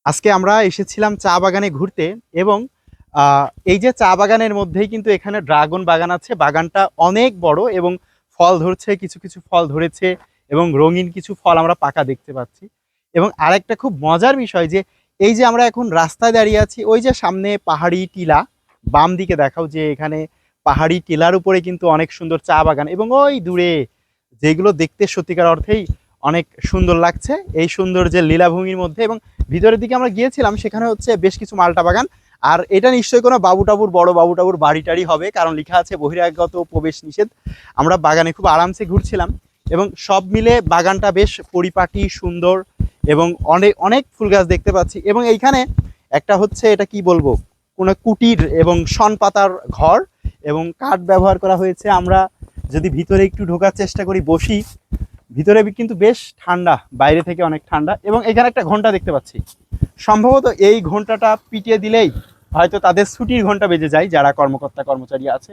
আজকে আমরা এসেছিলাম চা বাগানে ঘুরতে এবং এই যে চা বাগানের মধ্যেই কিন্তু এখানে ড্রাগন বাগান আছে। বাগানটা অনেক বড় এবং ফল ধরছে, কিছু কিছু ফল ধরেছে এবং রঙিন কিছু ফল আমরা পাকা দেখতে পাচ্ছি। এবং আরেকটা খুব মজার বিষয় যে এই যে আমরা এখন রাস্তায় দাঁড়িয়ে আছি, ওই যে সামনে পাহাড়ি টিলা, বাম দিকে দেখাও যে এখানে পাহাড়ি টিলার উপরে কিন্তু অনেক সুন্দর চা বাগান এবং ওই দূরে যেগুলো দেখতে সত্যিকার অর্থেই অনেক সুন্দর লাগছে এই সুন্দর যে লীলাভূমির মধ্যে। এবং ভিতরের দিকে আমরা গিয়েছিলাম, সেখানে হচ্ছে বেশ কিছু মালটা বাগান। আর এটা নিশ্চয়ই কোনো বাবুটাবুর বড় বাবুটাবুর বাড়ি টাড়ি হবে, কারণ লেখা আছে বহিরাগত প্রবেশ নিষেধ। আমরা বাগানে খুব আরামসে ঘুরছিলাম এবং সব মিলে বাগানটা বেশ পরিপাটি সুন্দর এবং অনেক অনেক ফুল গাছ দেখতে পাচ্ছি। এবং এইখানে একটা হচ্ছে, এটা কি বলবো, কোনো কুটির এবং শন পাতার ঘর এবং কাঠ ব্যবহার করা হয়েছে। আমরা যদি ভিতরে একটু ঢোকার চেষ্টা করি, বসি, ভিতরে কিন্তু বেশ ঠান্ডা, বাইরে থেকে অনেক ঠান্ডা। এবং এখানে একটা ঘন্টা দেখতে পাচ্ছি, সম্ভবত এই ঘন্টাটা পিটিয়ে দিলেই হয়তো তাদের ছুটির ঘন্টা বেজে যায় যারা কর্মকর্তা কর্মচারী আছে।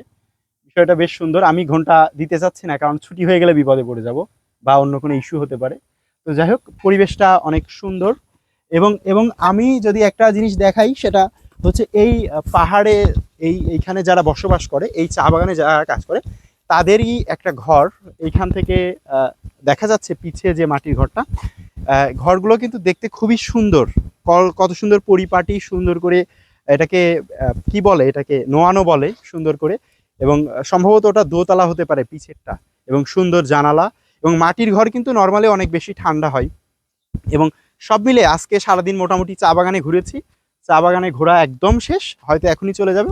বিষয়টা বেশ সুন্দর। আমি ঘন্টা দিতে চাচ্ছি না, কারণ ছুটি হয়ে গেলে বিপদে পড়ে যাব বা অন্য কোনো ইস্যু হতে পারে। তো যাই হোক, পরিবেশটা অনেক সুন্দর। এবং এবং আমি যদি একটা জিনিস দেখাই, সেটা হচ্ছে এই পাহাড়ে এইখানে যারা বসবাস করে, এই চা বাগানে যারা কাজ করে, তাদেরই একটা ঘর এইখান থেকে দেখা যাচ্ছে পিছিয়ে যে মাটির ঘরটা। ঘরগুলো কিন্তু দেখতে খুবই সুন্দর, কত সুন্দর পরিপাটি, সুন্দর করে এটাকে কি বলে, এটাকে নোয়ানো বলে সুন্দর করে। এবং সম্ভবত ওটা দোতলা হতে পারে পিছেরটা, এবং সুন্দর জানালা। এবং মাটির ঘর কিন্তু নর্মালি অনেক বেশি ঠান্ডা হয়। এবং সব মিলে আজকে সারাদিন মোটামুটি চা বাগানে ঘুরেছি। চা বাগানে ঘোরা একদম শেষ, হয়তো এখনই চলে যাবে।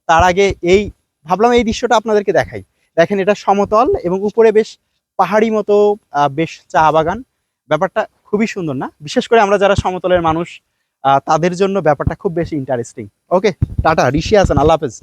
তার আগে এই ভাবলাম এই দৃশ্যটা আপনাদেরকে দেখাই। দেখেন, এটা সমতল এবং উপরে বেশ পাহাড়ি মতো বেশ চা বাগান। ব্যাপারটা খুবই সুন্দর না? বিশেষ করে আমরা যারা সমতলের মানুষ, তাদের জন্য ব্যাপারটা খুব বেশি ইন্টারেস্টিং। ওকে, টাটা, ঋষি হাসান, আল্লাহ হাফেজ।